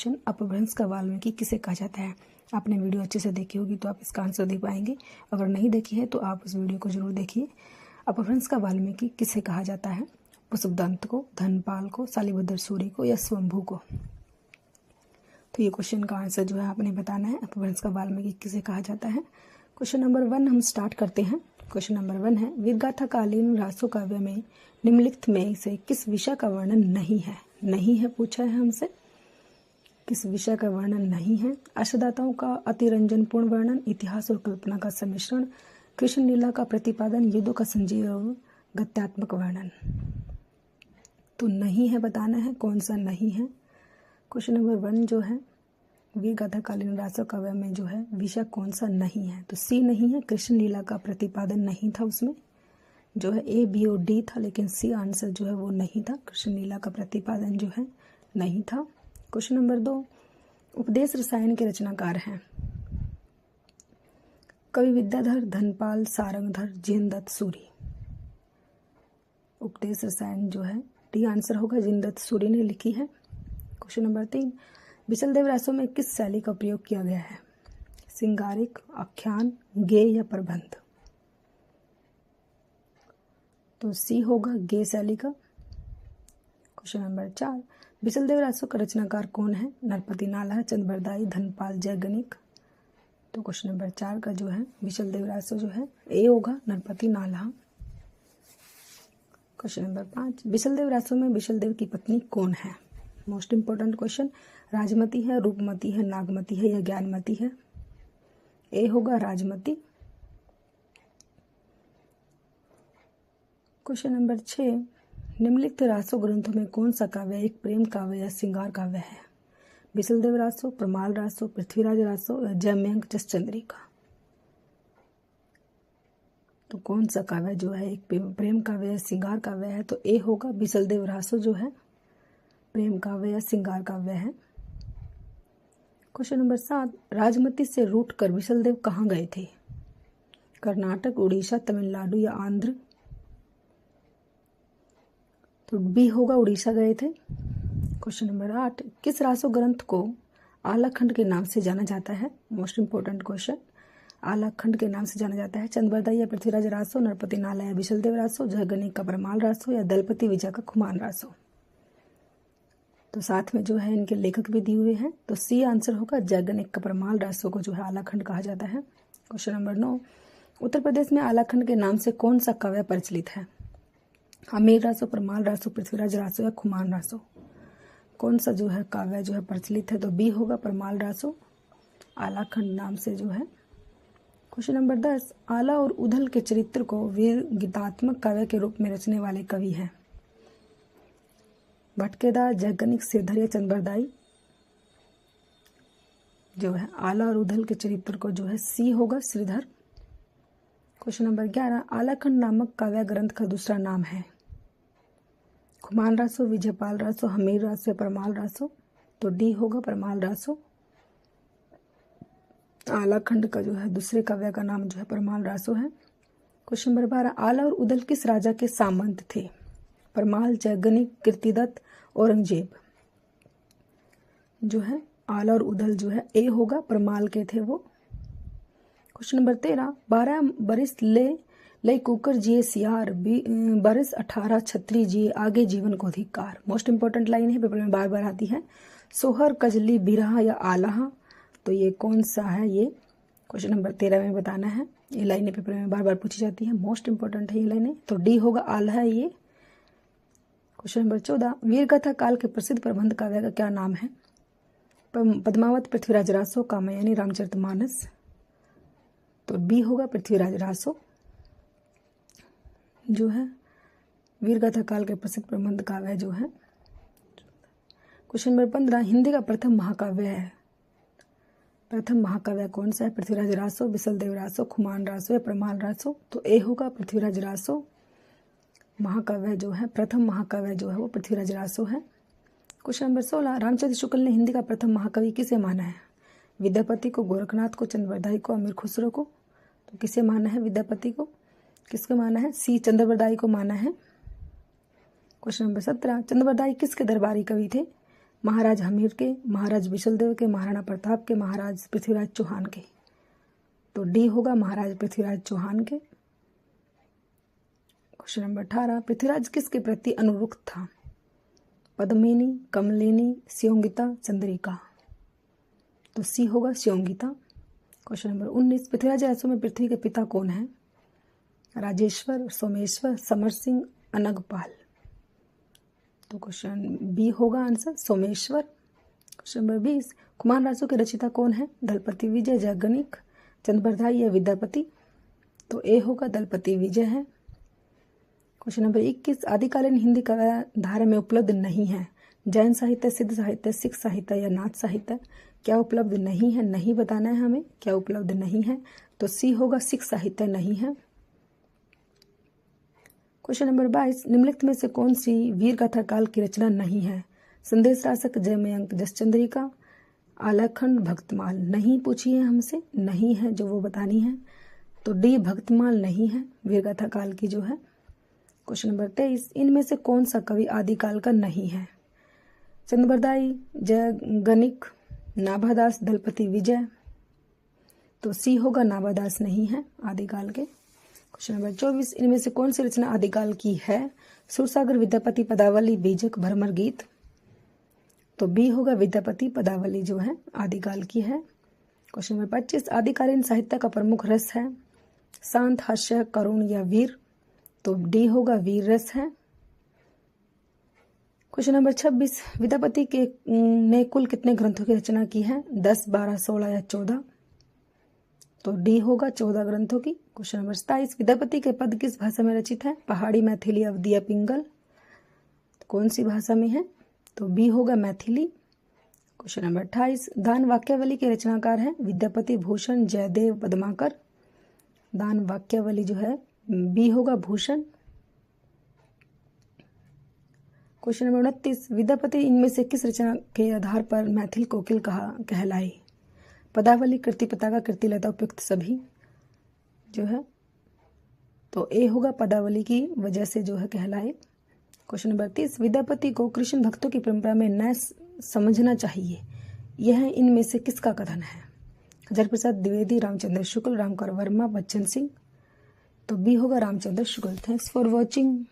Question, अपभ्रंश का वाल्मीकि किसे कहा जाता है। आपने वीडियो अच्छे से देखी होगी तो आप इसका आंसर दे पाएंगे। अगर नहीं देखी है तो आप उस वीडियो को जरूर देखिए। अपभ्रंश का वाल्मीकि किसे कहा जाता है। पुष्पदंत को, धनपाल को, शालिभद्र सूरि को या स्वयंभू को। तो ये क्वेश्चन का आंसर जो है आपने बताना है। अपभ्रंश का वाल्मीकि किसे कहा जाता है। क्वेश्चन नंबर 1 हम स्टार्ट करते हैं। क्वेश्चन नंबर 1 है, वीरगाथा कालीन रासो काव्य में निम्नलिखित में से किस विषय का वर्णन नहीं है। नहीं है पूछा है हमसे, किस विषय का वर्णन नहीं है। अष्टदाताओं का अतिरंजन पूर्ण वर्णन, इतिहास और कल्पना का सम्मिश्रण, कृष्ण लीला का प्रतिपादन, युद्धों का संजीव गत्यात्मक वर्णन। तो नहीं है बताना है, कौन सा नहीं है। क्वेश्चन नंबर 1 जो है, वीरगाथा कालीन रासो काव्य में जो है विषय कौन सा नहीं है। तो सी नहीं है, कृष्ण लीला का प्रतिपादन नहीं था, उसमें जो है ए, बी और डी था, लेकिन सी आंसर जो है वो नहीं था। कृष्ण लीला का प्रतिपादन जो है नहीं था। क्वेश्चन नंबर 2, उपदेश रसायन के रचनाकार हैं कवि विद्याधर, धनपाल, सारंगधर, जिनदत्त सूरि। उपदेश रसायन जो है डी आंसर होगा, जिनदत्त सूरि ने लिखी है। क्वेश्चन नंबर 3, बिचलदेव रासों में किस शैली का प्रयोग किया गया है। सिंगारिक, आख्यान, गेय या प्रबंध। तो सी होगा गेय शैली का। क्वेश्चन नंबर 4, बिचलदेव रासों का रचनाकार कौन है। नरपति नालाहा, चंद्रबरदाई, धनपाल, जयगणिक। तो क्वेश्चन नंबर 4 का जो है बिचलदेव रासों जो है ए होगा, नरपति नालाहा। क्वेश्चन नंबर 5, बिचलदेव रासों में बिचलदेव की पत्नी कौन है। मोस्ट इंपोर्टेंट क्वेश्चन, राजमती है, रूपमती है, नागमती है या ज्ञानमती है। ए होगा राजमती। क्वेश्चन नंबर 6, निम्नलिखित रासो ग्रंथों में कौन सा काव्य एक प्रेम काव्य या श्रृंगार काव्य है। बिचलदेव रासो, प्रमाल रासो, पृथ्वीराज रासो या जयमंक जसचंद्रिका। तो कौन सा काव्य जो है एक प्रेम काव्य या श्रृंगार काव्य है। तो ए होगा, बिचलदेव रासो जो है प्रेम काव्य या श्रृंगार काव्य है। क्वेश्चन नंबर 7, राजमती से रूठ कर बिचलदेव कहाँ गए थे। कर्नाटक, उड़ीसा, तमिलनाडु या आंध्र। तो बी होगा, उड़ीसा गए थे। क्वेश्चन नंबर 8, किस रासो ग्रंथ को आलाखंड के नाम से जाना जाता है। मोस्ट इंपोर्टेंट क्वेश्चन, आलाखंड के नाम से जाना जाता है। चंद्रबरदाई या पृथ्वीराज रासो, नरपति नाला या बिचलदेव रासो, जयगणिक का प्रमाल रासो या दलपति विजय का खुमान रासो। तो साथ में जो है इनके लेखक भी दिए हुए हैं। तो सी आंसर होगा, जयगणिक का प्रमाल रासो को जो है आलाखंड कहा जाता है। क्वेश्चन नंबर 9, उत्तर प्रदेश में आलाखंड के नाम से कौन सा काव्य प्रचलित है। हमीर रासो, प्रमाल रासो, पृथ्वीराज रासो या खुमान रासो। कौन सा जो है काव्य जो है प्रचलित है। तो बी होगा, प्रमाल रासो आलाखंड नाम से जो है। क्वेश्चन नंबर 10, आला और उधल के चरित्र को वीर गीतात्मक काव्य के रूप में रचने वाले कवि हैं। भटकेदार, जयगणिक, सिरधर या चंद्रबरदाई। जो है आला और उधल के चरित्र को जो है सी होगा, श्रीधर। क्वेश्चन नंबर 11, आलाखंड नामक काव्य ग्रंथ का दूसरा नाम है। खुमान रासो, विजयपाल रासो, हमीर रासो या प्रमाल रासो। तो डी होगा, प्रमाल रासो। आलाखंड का जो है दूसरे काव्य का नाम जो है प्रमाल रासो है। क्वेश्चन नंबर 12, आला और उदल किस राजा के सामंत थे। प्रमाल, जयगणिक, कीर्तिदत्त, औरंगजेब। जो है आला और उदल जो है ए होगा, प्रमाल के थे वो। क्वेश्चन नंबर 13, 12 बरिस ले कुकर जिए सियार, बरिस 18 छत्री जिए आगे जीवन को अधिकार। मोस्ट इंपोर्टेंट लाइन है, पेपर में बार बार आती है। सोहर, कजली, बिरहा या आलाहा। तो ये कौन सा है, ये क्वेश्चन नंबर 13 में बताना है। ये लाइनें पेपर में बार बार पूछी जाती है, मोस्ट इंपोर्टेंट है ये लाइनें। तो डी होगा, आल्हा है ये। क्वेश्चन नंबर 14, वीरगाथा काल के प्रसिद्ध प्रबंध काव्य का क्या नाम है। पद्मावत, पृथ्वीराज रासो, कामयानी, रामचरितमानस। तो बी होगा, पृथ्वीराज रासो। जो है वीरगाथा काल के प्रसिद्ध प्रबंध काव्य जो है। क्वेश्चन नंबर 15, हिंदी का प्रथम महाकाव्य है। प्रथम महाकाव्य कौन सा है। पृथ्वीराज रासो, बिचलदेव रासो, खुमान रासो या प्रमाल रासो। तो ए होगा, पृथ्वीराज रासो। महाकाव्य जो है, प्रथम महाकाव्य जो है वो पृथ्वीराज रासो है। क्वेश्चन नंबर 16, रामचंद्र शुक्ल ने हिंदी का प्रथम महाकवि किसे माना है। विद्यापति को, गोरखनाथ को, चंद्रबरदाई को, अमीर खुसरो को। तो किसे माना है, विद्यापति को। किसको माना है, सी चंद्रबरदाई को माना है। क्वेश्चन नंबर 17, चंद्रबरदाई किसके दरबारी कवि थे। महाराज हमीर के, महाराज विशलदेव के, महाराणा प्रताप के, महाराज पृथ्वीराज चौहान के। तो डी होगा महाराज पृथ्वीराज चौहान के। क्वेश्चन नंबर 18, पृथ्वीराज किसके प्रति अनुरक्त था? पद्मिनी, कमलिनी, स्योंगिता, चंद्रिका। तो सी होगा स्योंगिता। क्वेश्चन नंबर 19, पृथ्वीराज राजों में पृथ्वी के पिता कौन है? राजेश्वर, सोमेश्वर, समर सिंह, अनगपाल। तो क्वेश्चन बी होगा आंसर सोमेश्वर। क्वेश्चन नंबर 20, कुमार राजों के रचिता कौन है? दलपति विजय, जयगणिक, चंद्रबरदाई या विद्यापति। तो ए होगा दलपति विजय है। क्वेश्चन नंबर 21, आदिकालीन हिंदी काव्यधारा में उपलब्ध नहीं है? जैन साहित्य, सिद्ध साहित्य, सिख साहित्य या नाथ साहित्य। क्या उपलब्ध नहीं है? नहीं बताना है हमें क्या उपलब्ध नहीं है। तो सी होगा सिख साहित्य नहीं है। क्वेश्चन नंबर 22, निम्नलिखित में से कौन सी वीर गाथा काल की रचना नहीं है? संदेश रासक, जयमयंक, जसचंद्रिका, आलाखंड, भक्तमाल। नहीं पूछी है हमसे, नहीं है जो वो बतानी है। तो डी भक्तमाल नहीं है वीर गाथा काल की जो है। क्वेश्चन नंबर 23, इनमें से कौन सा कवि आदिकाल का नहीं है? चंद्रबरदाई, जयगणिक, नाभादास, दलपति विजय। तो सी होगा नाभादास नहीं है आदिकाल के। क्वेश्चन नंबर 24, इनमें से कौन सी रचना आदिकाल की है? सुरसागर, विद्यापति, पदावली, बीजक, भ्रमर गीत। तो बी होगा विद्यापति पदावली जो है आदिकाल की है। क्वेश्चन नंबर 25, आदिकालीन साहित्य का प्रमुख रस है? शांत, हास्य, करुण या वीर। तो डी होगा वीर रस है। क्वेश्चन नंबर 26, विद्यापति के ने कुल कितने ग्रंथों की रचना की है? 10, 12, 16 या 14। तो डी होगा 14 ग्रंथों की। क्वेश्चन नंबर 27, विद्यापति के पद किस भाषा में रचित है? पहाड़ी, मैथिली, अवधी या पिंगल। तो कौन सी भाषा में है? तो बी होगा मैथिली। क्वेश्चन नंबर 28, दान वाक्यावली के रचनाकार हैं? विद्यापति, भूषण, जयदेव, पद्माकर। दान वाक्यावली जो है बी होगा भूषण। क्वेश्चन नंबर 29, विद्यापति इनमें से किस रचना के आधार पर मैथिल कोकिल कहलाई? पदावली, कृति पताका, कृति लता, उपयुक्त सभी जो है। तो ए होगा पदावली की वजह से जो है कहलाए। क्वेश्चन नंबर 30, विद्यापति को कृष्ण भक्तों की परंपरा में न समझना चाहिए, यह इनमें से किसका कथन है? हजारी प्रसाद द्विवेदी, रामचंद्र शुक्ल, रामकर वर्मा, बच्चन सिंह। तो बी होगा Ramchandra Shukla. Thanks for watching.